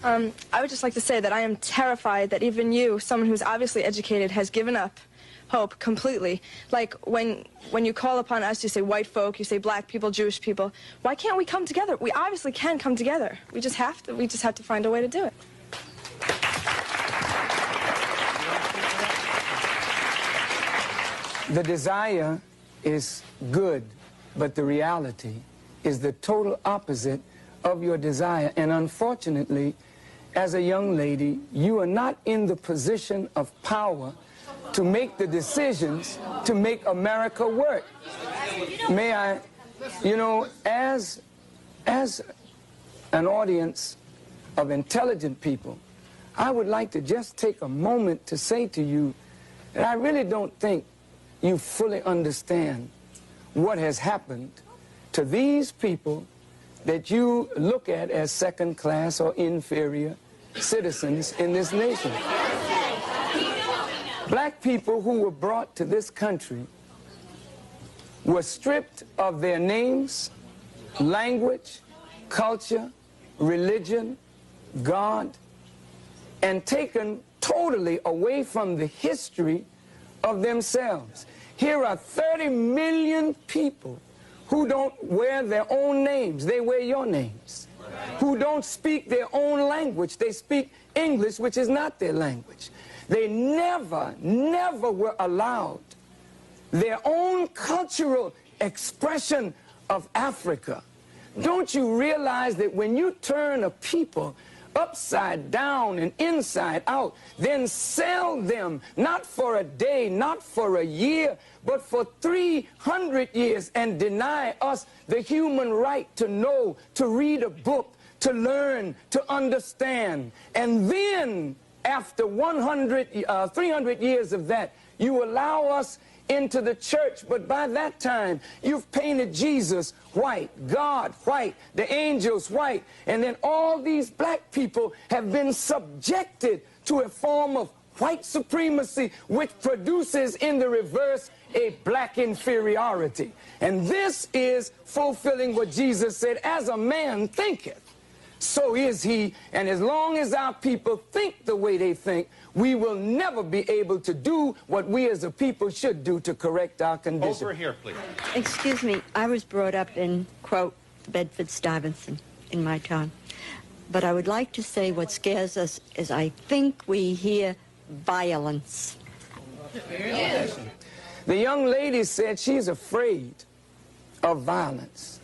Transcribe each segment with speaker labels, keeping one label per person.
Speaker 1: I would just like to say that I am terrified that even you, someone who's obviously educated, has given up hope completely. Like, when you call upon us, you say white folk, you say black people, Jewish people. Why can't we come together? We obviously can come together. We just have to find a way to do it.
Speaker 2: The desire is good, but the reality is the total opposite of your desire. And unfortunately, as a young lady, you are not in the position of power to make the decisions to make America work. May I, you know, as an audience of intelligent people, I would like to just take a moment to say to you that I really don't think you fully understand what has happened to these people that you look at as second class or inferior citizens in this nation. Black people who were brought to this country were stripped of their names, language, culture, religion, God, and taken totally away from the history of themselves. Here are 30 million people who don't wear their own names, they wear your names. Who don't speak their own language, they speak English, which is not their language. They never were allowed their own cultural expression of Africa. Don't you realize that when you turn a people upside down and inside out, then sell them not for a day, not for a year, but for 300 years, and deny us the human right to know, to read a book, to learn, to understand. And then after 300 years of that, you allow us into the church, but by that time you've painted Jesus white, God white, the angels white, and then all these black people have been subjected to a form of white supremacy, which produces in the reverse a black inferiority. And this is fulfilling what Jesus said, as a man thinketh, so is he. And as long as our people think the way they think, we will never be able to do what we as a people should do to correct our condition.
Speaker 3: Over here, please.
Speaker 4: Excuse me, I was brought up in, quote, Bedford-Stuyvesant in my time. But I would like to say what scares us is I think we hear violence.
Speaker 2: Yes. The young lady said she's afraid of violence.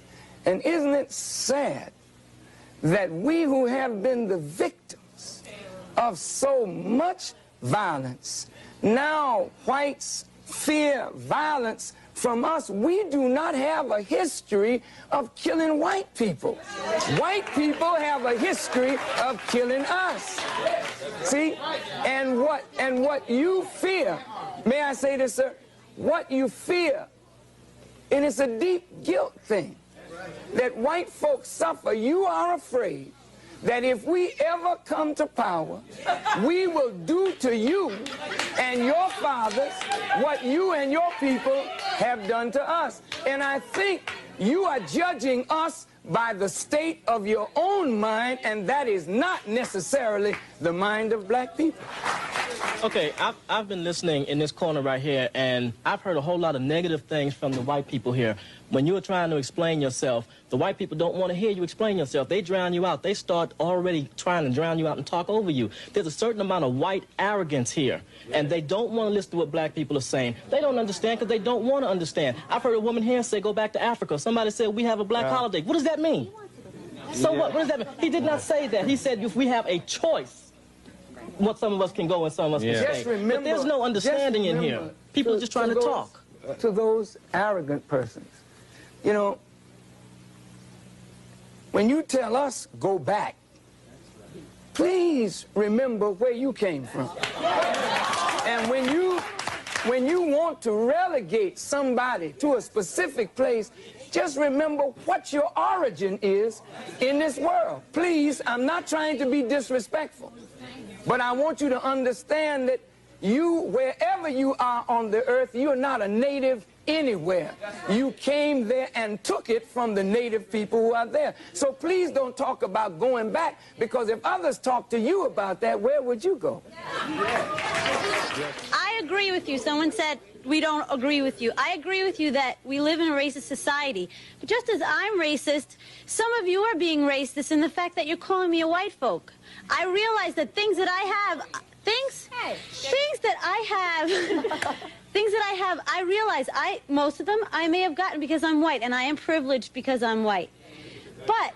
Speaker 2: And isn't it sad that we who have been the victims of so much violence, now whites fear violence from us? We do not have a history of killing white people. White people have a history of killing us. See? And what you fear, may I say this, sir? What you fear, and it's a deep guilt thing, that white folks suffer. You are afraid that if we ever come to power, we will do to you and your fathers what you and your people have done to us. And I think you are judging us by the state of your own mind, and that is not necessarily the mind of black people.
Speaker 5: Okay, I've been listening in this corner right here, and I've heard a whole lot of negative things from the white people here. When you were trying to explain yourself, the white people don't want to hear you explain yourself. They drown you out. They start already trying to drown you out and talk over you. There's a certain amount of white arrogance here, and they don't want to listen to what black people are saying. They don't understand because they don't want to understand. I've heard a woman here say, go back to Africa. Somebody said, we have a black holiday. What does that mean? So what does that mean? He did not say that. He said, if we have a choice, what some of us can go and some of us can stay.
Speaker 2: Remember,
Speaker 5: but there's no understanding in here. People are just trying to talk.
Speaker 2: To those arrogant persons, you know, when you tell us, go back, please remember where you came from. And when you want to relegate somebody to a specific place, just remember what your origin is in this world. Please, I'm not trying to be disrespectful, but I want you to understand that you, wherever you are on the earth, you're not a native anywhere. You came there and took it from the native people who are there. So please don't talk about going back, because if others talk to you about that, where would you go?
Speaker 3: I agree with you. Someone said we don't agree with you. I agree with you that we live in a racist society. But just as I'm racist, some of you are being racist in the fact that you're calling me a white folk. I realize that things that I have, things that I have, I realize most of them I may have gotten because I'm white, and I am privileged because I'm white. But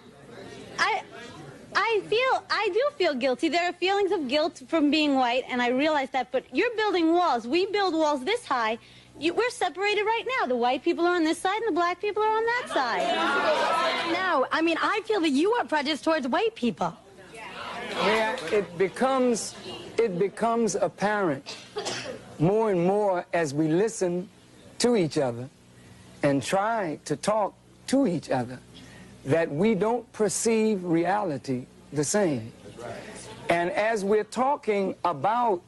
Speaker 3: I do feel guilty. There are feelings of guilt from being white, and I realize that. But you're building walls. We build walls this high. We're separated right now. The white people are on this side, and the black people are on that side.
Speaker 6: No, I mean, I feel that you are prejudiced towards white people.
Speaker 2: Yeah, it becomes apparent more and more as we listen to each other and try to talk to each other that we don't perceive reality the same. And as we're talking about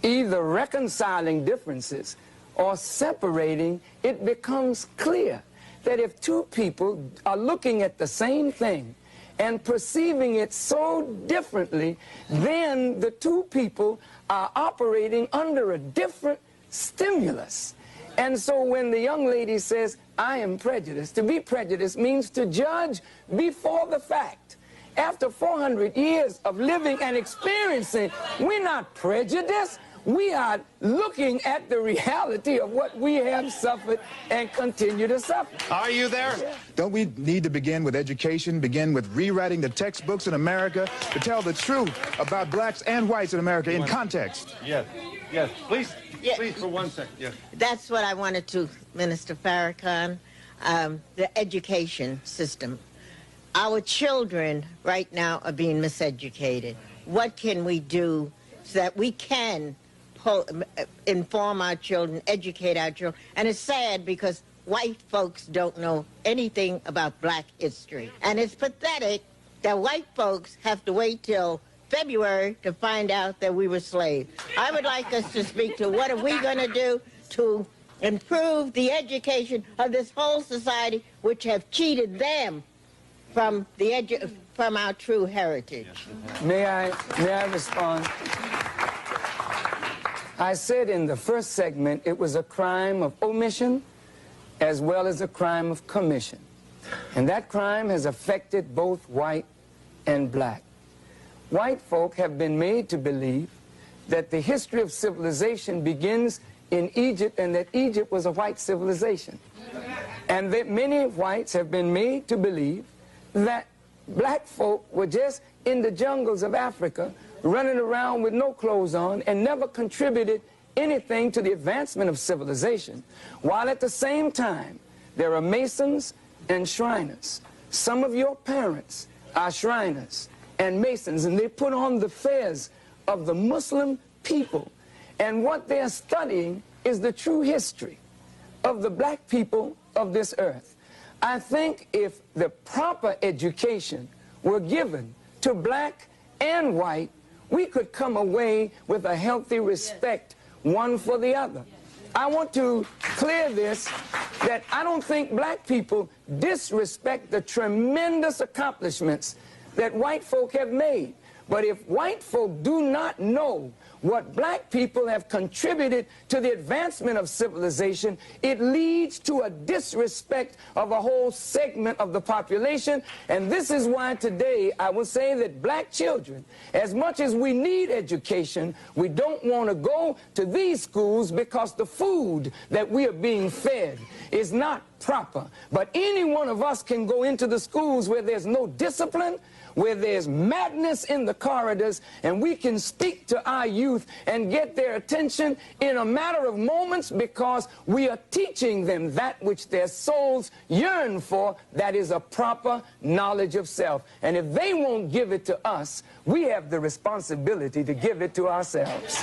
Speaker 2: either reconciling differences or separating, it becomes clear that if two people are looking at the same thing and perceiving it so differently, then the two people are operating under a different stimulus. And so when the young lady says, I am prejudiced, to be prejudiced means to judge before the fact. After 400 years of living and experiencing, we're not prejudiced. We are looking at the reality of what we have suffered and continue to suffer.
Speaker 7: Are you there?
Speaker 2: Yeah.
Speaker 7: Don't we need to begin with education, begin with rewriting the textbooks in America to tell the truth about blacks and whites in America in context?
Speaker 8: Yes, yes. Please, please, for 1 second. Yes.
Speaker 9: That's what I wanted to, Minister Farrakhan, the education system. Our children right now are being miseducated. What can we do so that we can inform our children, educate our children? And it's sad because white folks don't know anything about black history. And it's pathetic that white folks have to wait till February to find out that we were slaves. I would like us to speak to what are we going to do to improve the education of this whole society, which have cheated them from our true heritage.
Speaker 2: May I respond? I said in the first segment it was a crime of omission as well as a crime of commission. And that crime has affected both white and black. White folk have been made to believe that the history of civilization begins in Egypt and that Egypt was a white civilization. And that many whites have been made to believe that black folk were just in the jungles of Africa running around with no clothes on and never contributed anything to the advancement of civilization, while at the same time there are Masons and Shriners. Some of your parents are Shriners and Masons, and they put on the fez of the Muslim people, and what they're studying is the true history of the black people of this earth. I think if the proper education were given to black and white, we could come away with a healthy respect one for the other. I want to clear this, that I don't think black people disrespect the tremendous accomplishments that white folk have made. But if white folk do not know what black people have contributed to the advancement of civilization, it leads to a disrespect of a whole segment of the population. And this is why today I will say that black children, as much as we need education, we don't want to go to these schools because the food that we are being fed is not proper. But any one of us can go into the schools where there's no discipline, where there's madness in the corridors, and we can speak to our youth and get their attention in a matter of moments, because we are teaching them that which their souls yearn for, that is a proper knowledge of self. And if they won't give it to us, we have the responsibility to give it to ourselves.